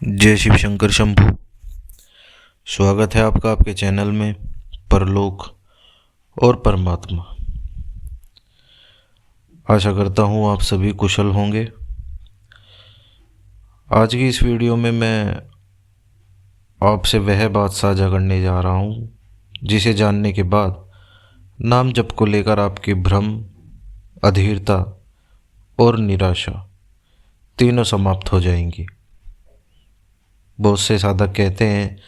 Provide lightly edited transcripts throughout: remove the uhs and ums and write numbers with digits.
जय शिव शंकर शंभू। स्वागत है आपका आपके चैनल में परलोक और परमात्मा। आशा करता हूँ आप सभी कुशल होंगे। आज की इस वीडियो में मैं आपसे वह बात साझा करने जा रहा हूँ जिसे जानने के बाद नाम जप को लेकर आपकी भ्रम, अधीरता और निराशा तीनों समाप्त हो जाएंगी। बहुत से साधक कहते हैं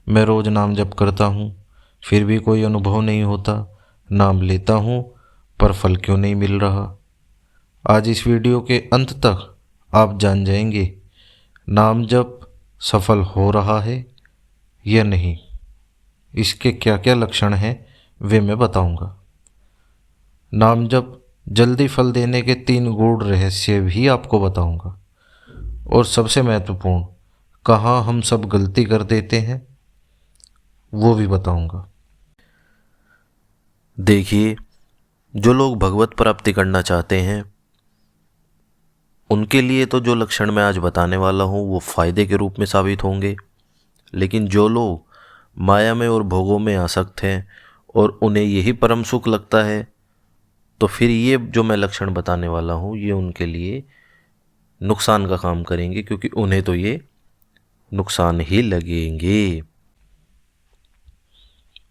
मैं रोज़ नाम जप करता हूँ फिर भी कोई अनुभव नहीं होता, नाम लेता हूँ पर फल क्यों नहीं मिल रहा। आज इस वीडियो के अंत तक आप जान जाएंगे नाम जप सफल हो रहा है या नहीं, इसके क्या क्या लक्षण हैं वे मैं बताऊंगा। नाम जप जल्दी फल देने के 3 गूढ़ रहस्य भी आपको बताऊंगा और सबसे महत्वपूर्ण कहाँ हम सब गलती कर देते हैं वो भी बताऊंगा। देखिए, जो लोग भगवत प्राप्ति करना चाहते हैं उनके लिए तो जो लक्षण मैं आज बताने वाला हूँ वो फायदे के रूप में साबित होंगे, लेकिन जो लोग माया में और भोगों में आसक्त हैं और उन्हें यही परम सुख लगता है तो फिर ये जो मैं लक्षण बताने वाला हूँ ये उनके लिए नुकसान का काम करेंगे, क्योंकि उन्हें तो ये नुकसान ही लगेंगे।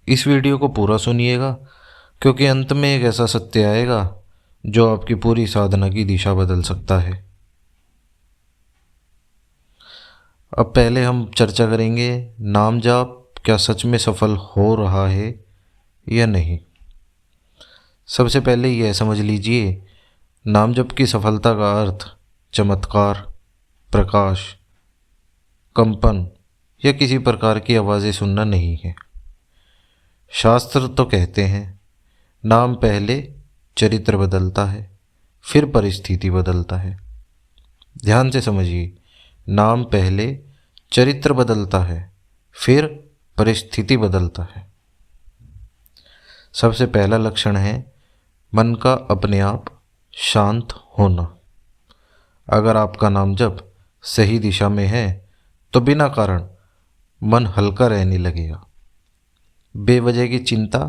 इस वीडियो को पूरा सुनिएगा क्योंकि अंत में एक ऐसा सत्य आएगा जो आपकी पूरी साधना की दिशा बदल सकता है। अब पहले हम चर्चा करेंगे नाम जाप क्या सच में सफल हो रहा है या नहीं। सबसे पहले यह समझ लीजिए, नाम जप की सफलता का अर्थ चमत्कार, प्रकाश, कंपन या किसी प्रकार की आवाज़ें सुनना नहीं है। शास्त्र तो कहते हैं नाम पहले चरित्र बदलता है फिर परिस्थिति बदलता है। ध्यान से समझिए, नाम पहले चरित्र बदलता है फिर परिस्थिति बदलता है। सबसे पहला लक्षण है मन का अपने आप शांत होना। अगर आपका नाम जप सही दिशा में है तो बिना कारण मन हल्का रहने लगेगा। बेवजह की चिंता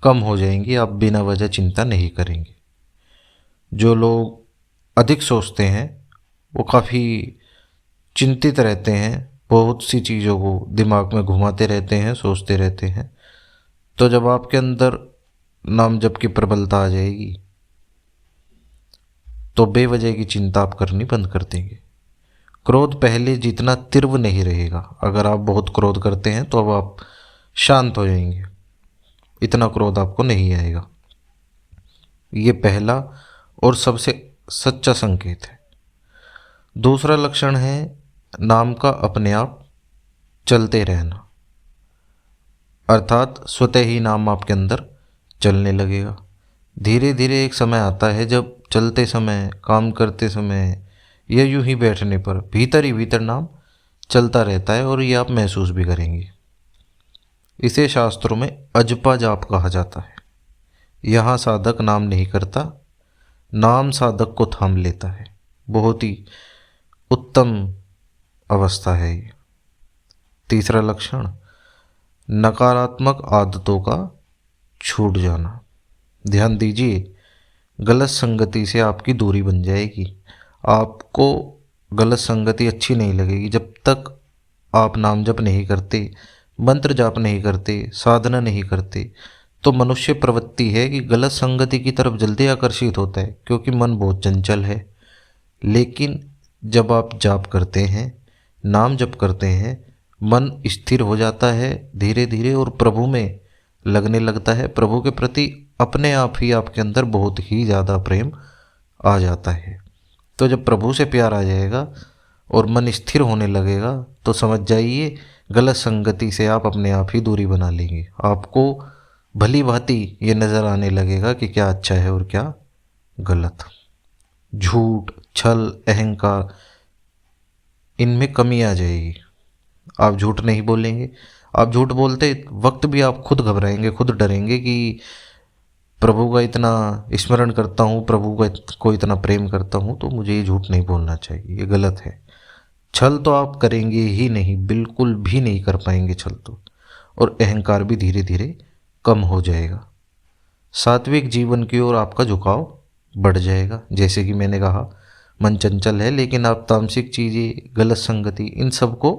कम हो जाएंगी, आप बिना वजह चिंता नहीं करेंगे। जो लोग अधिक सोचते हैं वो काफ़ी चिंतित रहते हैं, बहुत सी चीज़ों को दिमाग में घुमाते रहते हैं, सोचते रहते हैं। तो जब आपके अंदर नाम जप की प्रबलता आ जाएगी तो बेवजह की चिंता आप करनी बंद कर देंगे। क्रोध पहले जितना तीव्र नहीं रहेगा। अगर आप बहुत क्रोध करते हैं तो अब आप शांत हो जाएंगे, इतना क्रोध आपको नहीं आएगा। ये पहला और सबसे सच्चा संकेत है। दूसरा लक्षण है नाम का अपने आप चलते रहना, अर्थात स्वतः ही नाम आपके अंदर चलने लगेगा। धीरे धीरे एक समय आता है जब चलते समय, काम करते समय या यूं ही बैठने पर भीतर ही भीतर नाम चलता रहता है और ये आप महसूस भी करेंगे। इसे शास्त्रों में अजपा जाप कहा जाता है। यहाँ साधक नाम नहीं करता, नाम साधक को थाम लेता है। बहुत ही उत्तम अवस्था है ये। तीसरा लक्षण नकारात्मक आदतों का छूट जाना। ध्यान दीजिए, गलत संगति से आपकी दूरी बन जाएगी। आपको गलत संगति अच्छी नहीं लगेगी। जब तक आप नाम जप नहीं करते, मंत्र जाप नहीं करते, साधना नहीं करते, तो मनुष्य प्रवृत्ति है कि गलत संगति की तरफ जल्दी आकर्षित होता है, क्योंकि मन बहुत चंचल है। लेकिन जब आप जाप करते हैं, नाम जप करते हैं, मन स्थिर हो जाता है धीरे धीरे और प्रभु में लगने लगता है। प्रभु के प्रति अपने आप ही आपके अंदर बहुत ही ज़्यादा प्रेम आ जाता है। तो जब प्रभु से प्यार आ जाएगा और मन स्थिर होने लगेगा तो समझ जाइए गलत संगति से आप अपने आप ही दूरी बना लेंगे। आपको भली भांति ये नज़र आने लगेगा कि क्या अच्छा है और क्या गलत। झूठ, छल, अहंकार, इनमें कमी आ जाएगी। आप झूठ नहीं बोलेंगे। आप झूठ बोलते वक्त भी आप खुद घबराएंगे, खुद डरेंगे कि प्रभु का इतना स्मरण करता हूँ, प्रभु को इतना प्रेम करता हूँ, तो मुझे ये झूठ नहीं बोलना चाहिए, ये गलत है। छल तो आप करेंगे ही नहीं, बिल्कुल भी नहीं कर पाएंगे छल तो। और अहंकार भी धीरे धीरे कम हो जाएगा। सात्विक जीवन की ओर आपका झुकाव बढ़ जाएगा। जैसे कि मैंने कहा, मन चंचल है, लेकिन आप तामसिक चीज़ें, गलत संगति, इन सब को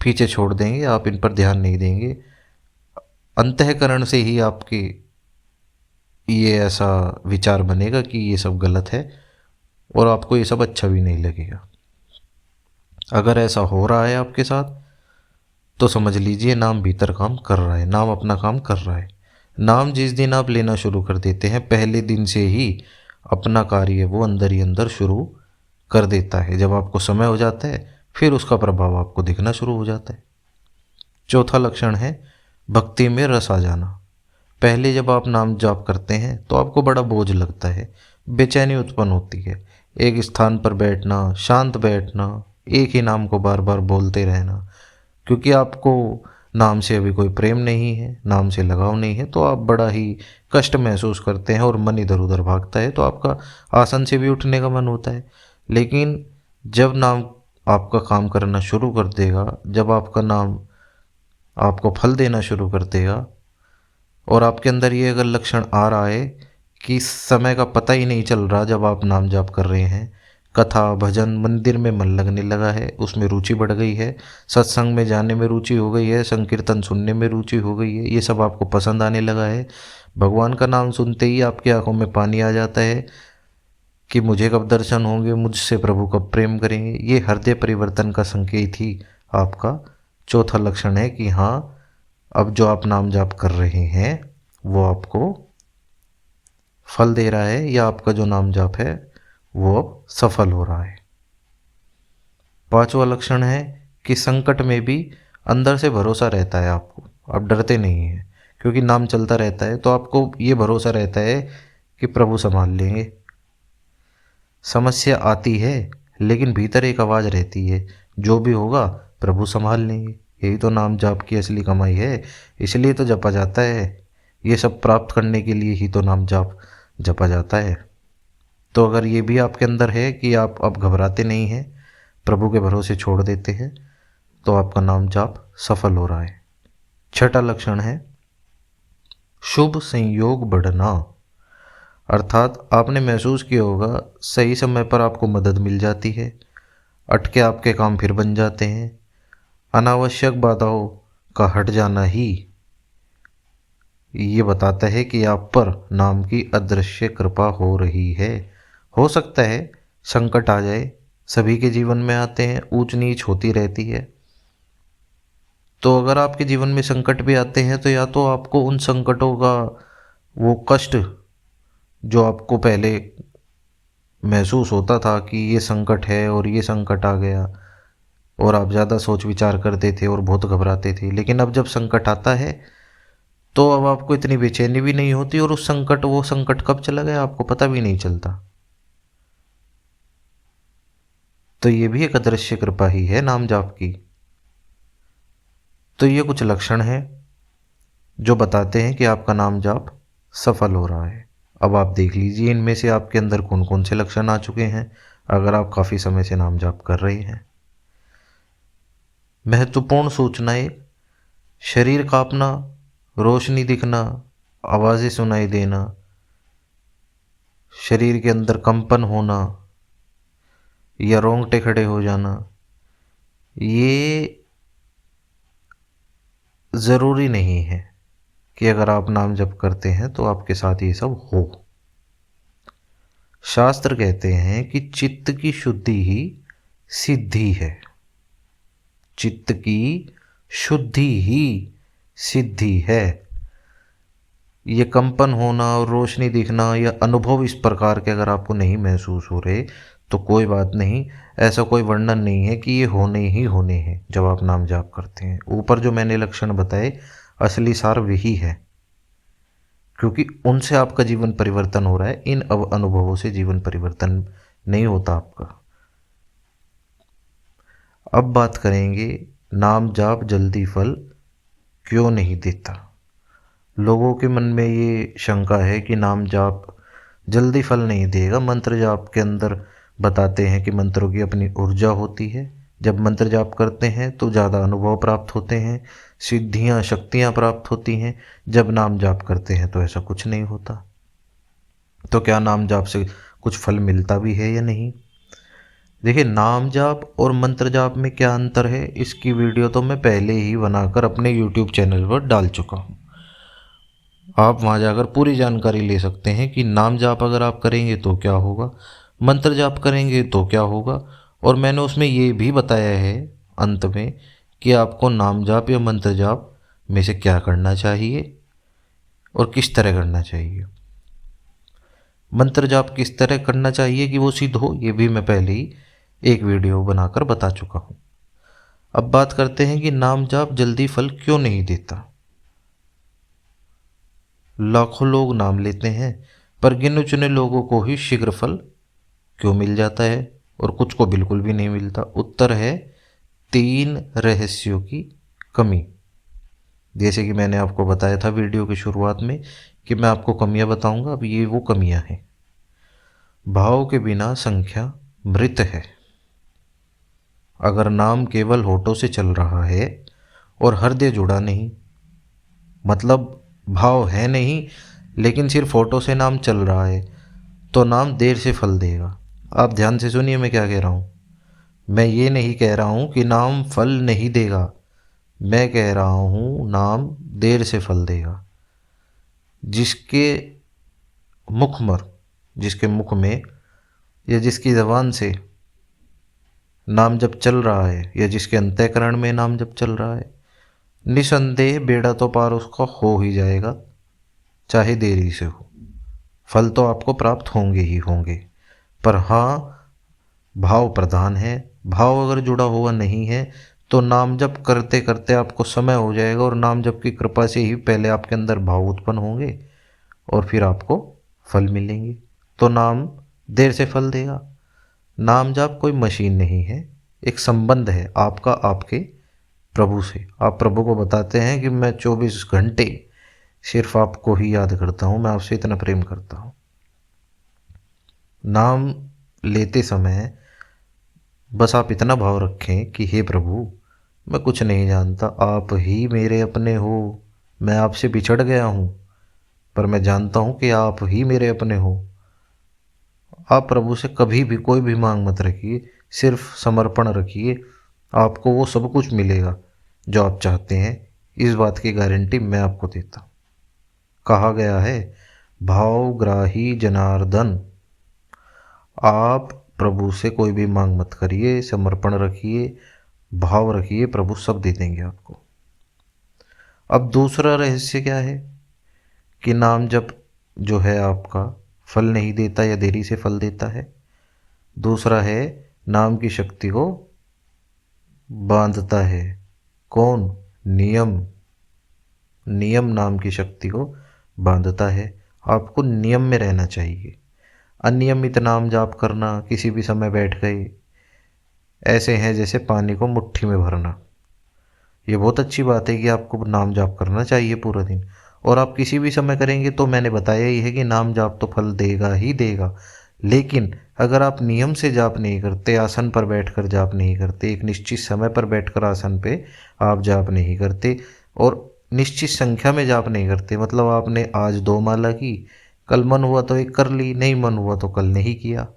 पीछे छोड़ देंगे, आप इन पर ध्यान नहीं देंगे। अंतःकरण से ही आपके ये ऐसा विचार बनेगा कि ये सब गलत है, और आपको ये सब अच्छा भी नहीं लगेगा। अगर ऐसा हो रहा है आपके साथ, तो समझ लीजिए नाम भीतर काम कर रहा है, नाम अपना काम कर रहा है। नाम जिस दिन आप लेना शुरू कर देते हैं, पहले दिन से ही अपना कार्य वो अंदर ही अंदर शुरू कर देता है। जब आपको समय हो जाता है, फिर उसका प्रभाव आपको दिखना शुरू हो जाता है। चौथा लक्षण है भक्ति में रस आ जाना। पहले जब आप नाम जाप करते हैं तो आपको बड़ा बोझ लगता है, बेचैनी उत्पन्न होती है। एक स्थान पर बैठना, शांत बैठना, एक ही नाम को बार बार बोलते रहना, क्योंकि आपको नाम से अभी कोई प्रेम नहीं है, नाम से लगाव नहीं है, तो आप बड़ा ही कष्ट महसूस करते हैं और मन इधर उधर भागता है, तो आपका आसन से भी उठने का मन होता है। लेकिन जब नाम आपका काम करना शुरू कर देगा, जब आपका नाम आपको फल देना शुरू कर देगा, और आपके अंदर ये अगर लक्षण आ रहा है कि समय का पता ही नहीं चल रहा जब आप नाम जाप कर रहे हैं, कथा भजन मंदिर में मन लगने लगा है, उसमें रुचि बढ़ गई है, सत्संग में जाने में रुचि हो गई है, संकीर्तन सुनने में रुचि हो गई है, ये सब आपको पसंद आने लगा है, भगवान का नाम सुनते ही आपकी आंखों में पानी आ जाता है कि मुझे कब दर्शन होंगे, मुझसे प्रभु कब प्रेम करेंगे, ये हृदय परिवर्तन का संकेत ही आपका चौथा लक्षण है कि हाँ, अब जो आप नाम जाप कर रहे हैं वो आपको फल दे रहा है, या आपका जो नाम जाप है वो अब सफल हो रहा है। पांचवा लक्षण है कि संकट में भी अंदर से भरोसा रहता है आपको, आप डरते नहीं हैं, क्योंकि नाम चलता रहता है तो आपको ये भरोसा रहता है कि प्रभु संभाल लेंगे। समस्या आती है, लेकिन भीतर एक आवाज़ रहती है, जो भी होगा प्रभु संभाल लेंगे। यही तो नाम जाप की असली कमाई है, इसलिए तो जपा जाता है। ये सब प्राप्त करने के लिए ही तो नाम जाप जपा जाता है। तो अगर ये भी आपके अंदर है कि आप अब घबराते नहीं हैं, प्रभु के भरोसे छोड़ देते हैं, तो आपका नाम जाप सफल हो रहा है। छठा लक्षण है शुभ संयोग बढ़ना। अर्थात आपने महसूस किया होगा, सही समय पर आपको मदद मिल जाती है, अटके आपके काम फिर बन जाते हैं, अनावश्यक बाधाओं का हट जाना ही ये बताता है कि आप पर नाम की अदृश्य कृपा हो रही है। हो सकता है संकट आ जाए, सभी के जीवन में आते हैं, ऊंच नीच होती रहती है। तो अगर आपके जीवन में संकट भी आते हैं, तो या तो आपको उन संकटों का वो कष्ट जो आपको पहले महसूस होता था कि ये संकट है और ये संकट आ गया, और आप ज़्यादा सोच विचार करते थे और बहुत घबराते थे, लेकिन अब जब संकट आता है तो अब आपको इतनी बेचैनी भी नहीं होती, और वो संकट कब चला गया आपको पता भी नहीं चलता। तो ये भी एक अदृश्य कृपा ही है नाम जाप की। तो ये कुछ लक्षण हैं जो बताते हैं कि आपका नाम जाप सफल हो रहा है। अब आप देख लीजिए इनमें से आपके अंदर कौन कौन से लक्षण आ चुके हैं, अगर आप काफ़ी समय से नाम जाप कर रहे हैं। महत्वपूर्ण सूचनाएं: शरीर कांपना, रोशनी दिखना, आवाज़ें सुनाई देना, शरीर के अंदर कंपन होना या रोंगटे खड़े हो जाना, ये ज़रूरी नहीं है कि अगर आप नाम जप करते हैं तो आपके साथ ये सब हो। शास्त्र कहते हैं कि चित्त की शुद्धि ही सिद्धि है, चित्त की शुद्धि ही सिद्धि है। ये कंपन होना और रोशनी दिखना या अनुभव इस प्रकार के अगर आपको नहीं महसूस हो रहे, तो कोई बात नहीं, ऐसा कोई वर्णन नहीं है कि ये होने ही होने हैं जब आप नाम जाप करते हैं। ऊपर जो मैंने लक्षण बताए, असली सार वही है, क्योंकि उनसे आपका जीवन परिवर्तन हो रहा है, इन अनुभवों से जीवन परिवर्तन नहीं होता आपका। अब बात करेंगे नाम जाप जल्दी फल क्यों नहीं देता। लोगों के मन में ये शंका है कि नाम जाप जल्दी फल नहीं देगा, मंत्र जाप के अंदर बताते हैं कि मंत्रों की अपनी ऊर्जा होती है। जब मंत्र जाप करते हैं तो ज़्यादा अनुभव प्राप्त होते हैं, सिद्धियाँ शक्तियाँ प्राप्त होती हैं। जब नाम जाप करते हैं तो ऐसा कुछ नहीं होता। तो क्या नाम जाप से कुछ फल मिलता भी है या नहीं? देखिए, नाम जाप और मंत्र जाप में क्या अंतर है, इसकी वीडियो तो मैं पहले ही बनाकर अपने यूट्यूब चैनल पर डाल चुका हूँ। आप वहाँ जाकर पूरी जानकारी ले सकते हैं कि नाम जाप अगर आप करेंगे तो क्या होगा, मंत्र जाप करेंगे तो क्या होगा। और मैंने उसमें ये भी बताया है अंत में कि आपको नाम जाप या मंत्र जाप में से क्या करना चाहिए और किस तरह करना चाहिए। मंत्र जाप किस तरह करना चाहिए कि वो सिद्ध हो, ये भी मैं पहले ही एक वीडियो बनाकर बता चुका हूँ। अब बात करते हैं कि नाम जाप जल्दी फल क्यों नहीं देता। लाखों लोग नाम लेते हैं पर गिने चुने लोगों को ही शीघ्र फल क्यों मिल जाता है और कुछ को बिल्कुल भी नहीं मिलता। उत्तर है 3 रहस्यों की कमी। जैसे कि मैंने आपको बताया था वीडियो की शुरुआत में कि मैं आपको कमियां बताऊंगा, अब ये वो कमियां हैं। भाव के बिना संख्या मृत है। अगर नाम केवल होठों से चल रहा है और हृदय जुड़ा नहीं, मतलब भाव है नहीं लेकिन सिर्फ फोटो से नाम चल रहा है, तो नाम देर से फल देगा। आप ध्यान से सुनिए मैं क्या कह रहा हूँ। मैं ये नहीं कह रहा हूँ कि नाम फल नहीं देगा, मैं कह रहा हूँ नाम देर से फल देगा। जिसके जिसके मुख में या जिसकी ज़बान से नाम जब चल रहा है या जिसके अंतःकरण में नाम जब चल रहा है, निसंदेह बेड़ा तो पार उसका हो ही जाएगा, चाहे देरी से हो। फल तो आपको प्राप्त होंगे ही होंगे, पर हाँ, भाव प्रधान है। भाव अगर जुड़ा हुआ नहीं है तो नाम जप करते करते आपको समय हो जाएगा और नाम जप की कृपा से ही पहले आपके अंदर भाव उत्पन्न होंगे और फिर आपको फल मिलेंगे। तो नाम देर से फल देगा। नाम जाप कोई मशीन नहीं है, एक संबंध है आपका आपके प्रभु से। आप प्रभु को बताते हैं कि मैं 24 घंटे सिर्फ आपको ही याद करता हूँ, मैं आपसे इतना प्रेम करता हूँ। नाम लेते समय बस आप इतना भाव रखें कि हे प्रभु, मैं कुछ नहीं जानता, आप ही मेरे अपने हो। मैं आपसे बिछड़ गया हूँ पर मैं जानता हूँ कि आप ही मेरे अपने हो। आप प्रभु से कभी भी कोई भी मांग मत रखिए, सिर्फ समर्पण रखिए, आपको वो सब कुछ मिलेगा जो आप चाहते हैं। इस बात की गारंटी मैं आपको देता हूँ। कहा गया है, भावग्राही जनार्दन। आप प्रभु से कोई भी मांग मत करिए, समर्पण रखिए, भाव रखिए, प्रभु सब दे देंगे आपको। अब दूसरा रहस्य क्या है कि नाम जप जो है आपका फल नहीं देता या देरी से फल देता है। दूसरा है, नाम की शक्ति को बांधता है। कौन? नियम। नियम नाम की शक्ति को बांधता है। आपको नियम में रहना चाहिए। अनियमित नाम जाप करना, किसी भी समय बैठ गए, ऐसे हैं जैसे पानी को मुट्ठी में भरना। ये बहुत अच्छी बात है कि आपको नाम जाप करना चाहिए पूरा दिन, और आप किसी भी समय करेंगे तो मैंने बताया ही है कि नाम जाप तो फल देगा ही देगा। लेकिन अगर आप नियम से जाप नहीं करते, आसन पर बैठकर जाप नहीं करते, एक निश्चित समय पर बैठकर आसन पे आप जाप नहीं करते और निश्चित संख्या में जाप नहीं करते, मतलब आपने आज 2 माला की, कल मन हुआ तो 1 कर ली, नहीं मन हुआ तो कल नहीं किया,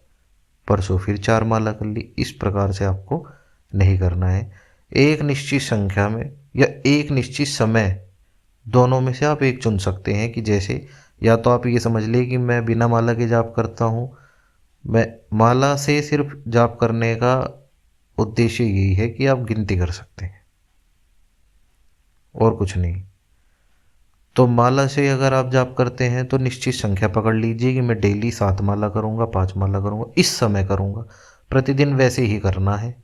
परसों फिर 4 माला कर ली, इस प्रकार से आपको नहीं करना है। एक निश्चित संख्या में या एक निश्चित समय, दोनों में से आप एक चुन सकते हैं कि जैसे या तो आप ये समझ लें कि मैं बिना माला के जाप करता हूँ। मैं माला से सिर्फ जाप करने का उद्देश्य यही है कि आप गिनती कर सकते हैं और कुछ नहीं। तो माला से अगर आप जाप करते हैं तो निश्चित संख्या पकड़ लीजिए कि मैं डेली 7 माला करूँगा, 5 माला करूँगा, इस समय करूँगा, प्रतिदिन वैसे ही करना है।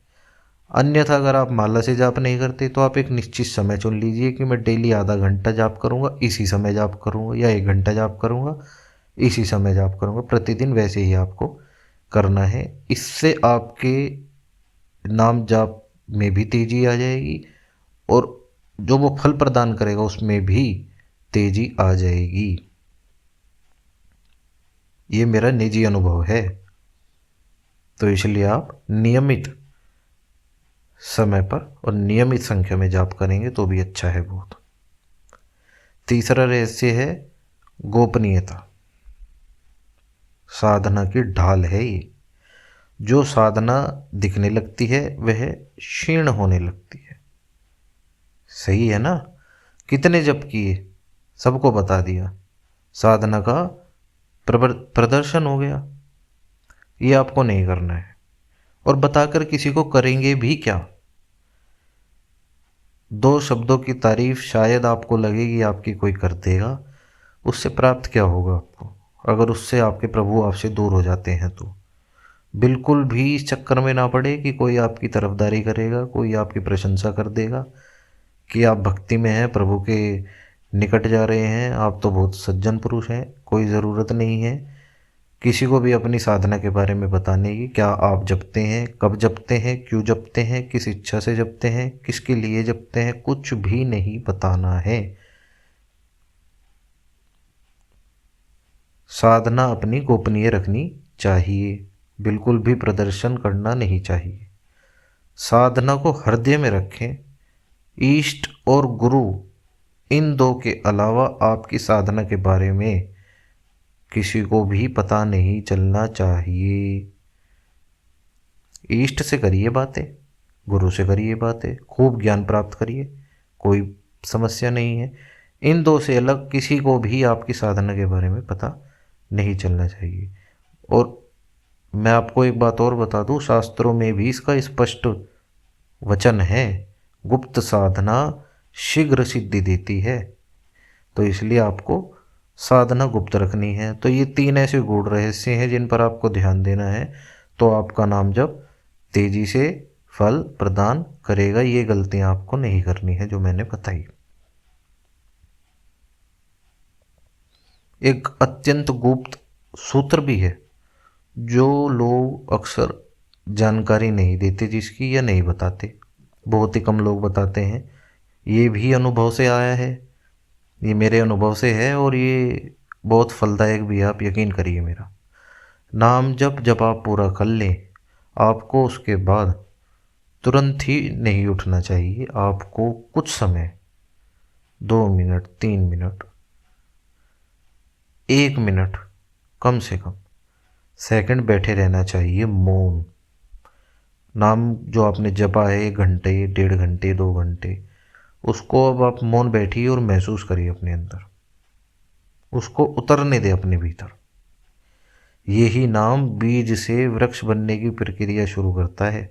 अन्यथा अगर आप माला से जाप नहीं करते तो आप एक निश्चित समय चुन लीजिए कि मैं डेली आधा घंटा जाप करूँगा, इसी समय जाप करूँगा, या 1 घंटा जाप करूँगा, इसी समय जाप करूँगा, प्रतिदिन वैसे ही आपको करना है। इससे आपके नाम जाप में भी तेजी आ जाएगी और जो वो फल प्रदान करेगा उसमें भी तेजी आ जाएगी। ये मेरा निजी अनुभव है। तो इसलिए आप नियमित समय पर और नियमित संख्या में जाप करेंगे तो भी अच्छा है बहुत। तीसरा रहस्य है गोपनीयता। साधना की ढाल है ये। जो साधना दिखने लगती है वह क्षीण होने लगती है। सही है ना? कितने जप किए, सबको बता दिया, साधना का प्रदर्शन हो गया। ये आपको नहीं करना है। और बताकर किसी को करेंगे भी क्या? दो शब्दों की तारीफ शायद आपको लगेगी आपकी कोई कर देगा, उससे प्राप्त क्या होगा आपको? अगर उससे आपके प्रभु आपसे दूर हो जाते हैं तो बिल्कुल भी इस चक्कर में ना पड़े कि कोई आपकी तरफदारी करेगा, कोई आपकी प्रशंसा कर देगा कि आप भक्ति में हैं, प्रभु के निकट जा रहे हैं, आप तो बहुत सज्जन पुरुष हैं। कोई ज़रूरत नहीं है किसी को भी अपनी साधना के बारे में बताने की। क्या आप जपते हैं, कब जपते हैं, क्यों जपते हैं, किस इच्छा से जपते हैं, किसके लिए जपते हैं, कुछ भी नहीं बताना है। साधना अपनी गोपनीय रखनी चाहिए, बिल्कुल भी प्रदर्शन करना नहीं चाहिए। साधना को हृदय में रखें। इष्ट और गुरु, इन दो के अलावा आपकी साधना के बारे में किसी को भी पता नहीं चलना चाहिए। इष्ट से करिए बातें, गुरु से करिए बातें, खूब ज्ञान प्राप्त करिए, कोई समस्या नहीं है। इन दो से अलग किसी को भी आपकी साधना के बारे में पता नहीं चलना चाहिए। और मैं आपको एक बात और बता दूं, शास्त्रों में भी इसका स्पष्ट वचन है, गुप्त साधना शीघ्र सिद्धि देती है। तो इसलिए आपको साधना गुप्त रखनी है। तो ये तीन ऐसे गूढ़ रहस्य हैं जिन पर आपको ध्यान देना है, तो आपका नाम जब तेजी से फल प्रदान करेगा। ये गलतियां आपको नहीं करनी है जो मैंने बताई। एक अत्यंत गुप्त सूत्र भी है जो लोग अक्सर जानकारी नहीं देते जिसकी, या नहीं बताते, बहुत ही कम लोग बताते हैं। ये भी अनुभव से आया है, ये मेरे अनुभव से है और ये बहुत फलदायक भी है, आप यकीन करिए मेरा। नाम जब आप पूरा कर लें, आपको उसके बाद तुरंत ही नहीं उठना चाहिए। आपको कुछ समय, 2 मिनट, 3 मिनट, 1 मिनट, कम से कम सेकंड बैठे रहना चाहिए मौन। नाम जो आपने जपा है 1 घंटे, 1.5 घंटे, 2 घंटे, उसको अब आप मौन बैठिए और महसूस करिए अपने अंदर, उसको उतरने दे अपने भीतर। यही नाम बीज से वृक्ष बनने की प्रक्रिया शुरू करता है।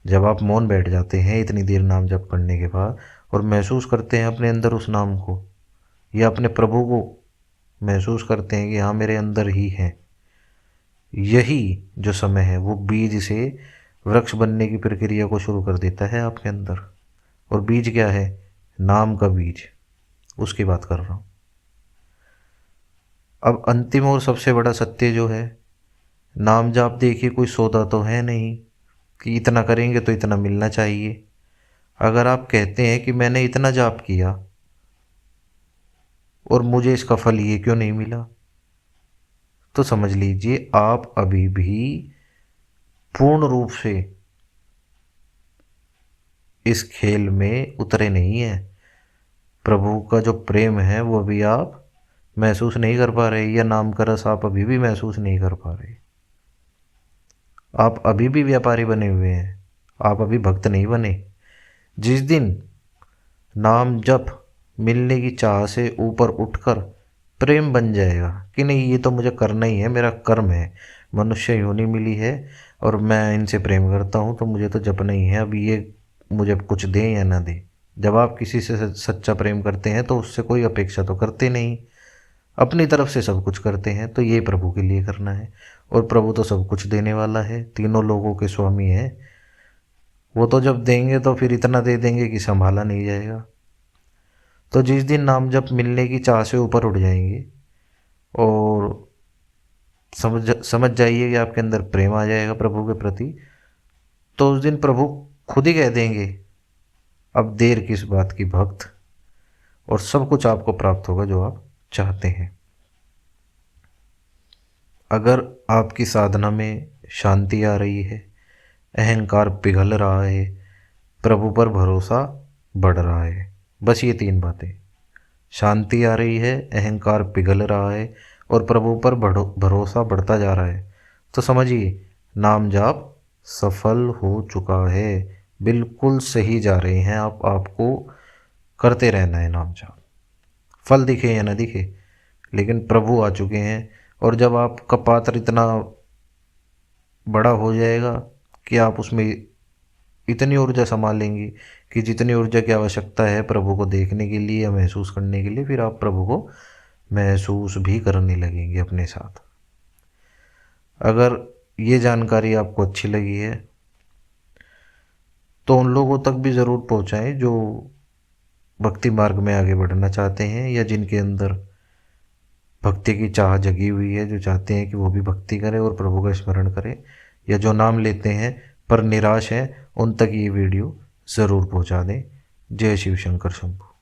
जब आप मौन बैठ जाते हैं इतनी देर नाम जप करने के बाद और महसूस करते हैं अपने अंदर उस नाम को, या अपने प्रभु को महसूस करते हैं कि हाँ मेरे अंदर ही है, यही जो समय है वो बीज से वृक्ष बनने की प्रक्रिया को शुरू कर देता है आपके अंदर। और बीज क्या है? नाम का बीज, उसकी बात कर रहा हूँ। अब अंतिम और सबसे बड़ा सत्य जो है, नाम जाप देखिए कोई सौदा तो है नहीं कि इतना करेंगे तो इतना मिलना चाहिए। अगर आप कहते हैं कि मैंने इतना जाप किया और मुझे इसका फल ये क्यों नहीं मिला, तो समझ लीजिए आप अभी भी पूर्ण रूप से इस खेल में उतरे नहीं हैं। प्रभु का जो प्रेम है वो अभी आप महसूस नहीं कर पा रहे, या नाम का रस आप अभी भी महसूस नहीं कर पा रहे। आप अभी भी व्यापारी बने हुए हैं, आप अभी भक्त नहीं बने। जिस दिन नाम जप मिलने की चाह से ऊपर उठकर प्रेम बन जाएगा कि नहीं ये तो मुझे करना ही है, मेरा कर्म है, मनुष्य योनि मिली है और मैं इनसे प्रेम करता हूँ तो मुझे तो जपना ही है, अब ये मुझे कुछ दें या ना दें। जब आप किसी से सच्चा प्रेम करते हैं तो उससे कोई अपेक्षा तो करते नहीं, अपनी तरफ से सब कुछ करते हैं। तो ये प्रभु के लिए करना है, और प्रभु तो सब कुछ देने वाला है, तीनों लोगों के स्वामी है। वो तो जब देंगे तो फिर इतना दे देंगे कि संभाला नहीं जाएगा। तो जिस दिन नाम जप मिलने की चाह से ऊपर उठ जाएंगे और समझ जाइए कि आपके अंदर प्रेम आ जाएगा प्रभु के प्रति, तो उस दिन प्रभु खुद ही कह देंगे अब देर किस बात की भक्त, और सब कुछ आपको प्राप्त होगा जो आप चाहते हैं। अगर आपकी साधना में शांति आ रही है, अहंकार पिघल रहा है, प्रभु पर भरोसा बढ़ रहा है। बस ये 3 बातें। शांति आ रही है, अहंकार पिघल रहा है और प्रभु पर भरोसा बढ़ता जा रहा है। तो समझिए, नाम जाप सफल हो चुका है। बिल्कुल सही जा रहे हैं आप। आपको करते रहना है नाम जाप, फल दिखे या न दिखे, लेकिन प्रभु आ चुके हैं। और जब आपका पात्र इतना बड़ा हो जाएगा कि आप उसमें इतनी ऊर्जा संभाल लेंगी कि जितनी ऊर्जा की आवश्यकता है प्रभु को देखने के लिए या महसूस करने के लिए, फिर आप प्रभु को महसूस भी करने लगेंगे अपने साथ। अगर ये जानकारी आपको अच्छी लगी है तो उन लोगों तक भी ज़रूर पहुंचाएं जो भक्ति मार्ग में आगे बढ़ना चाहते हैं या जिनके अंदर भक्ति की चाह जगी हुई है, जो चाहते हैं कि वो भी भक्ति करें और प्रभु का स्मरण करें, या जो नाम लेते हैं पर निराश हैं, उन तक ये वीडियो ज़रूर पहुंचा दें। जय शिव शंकर शंभू।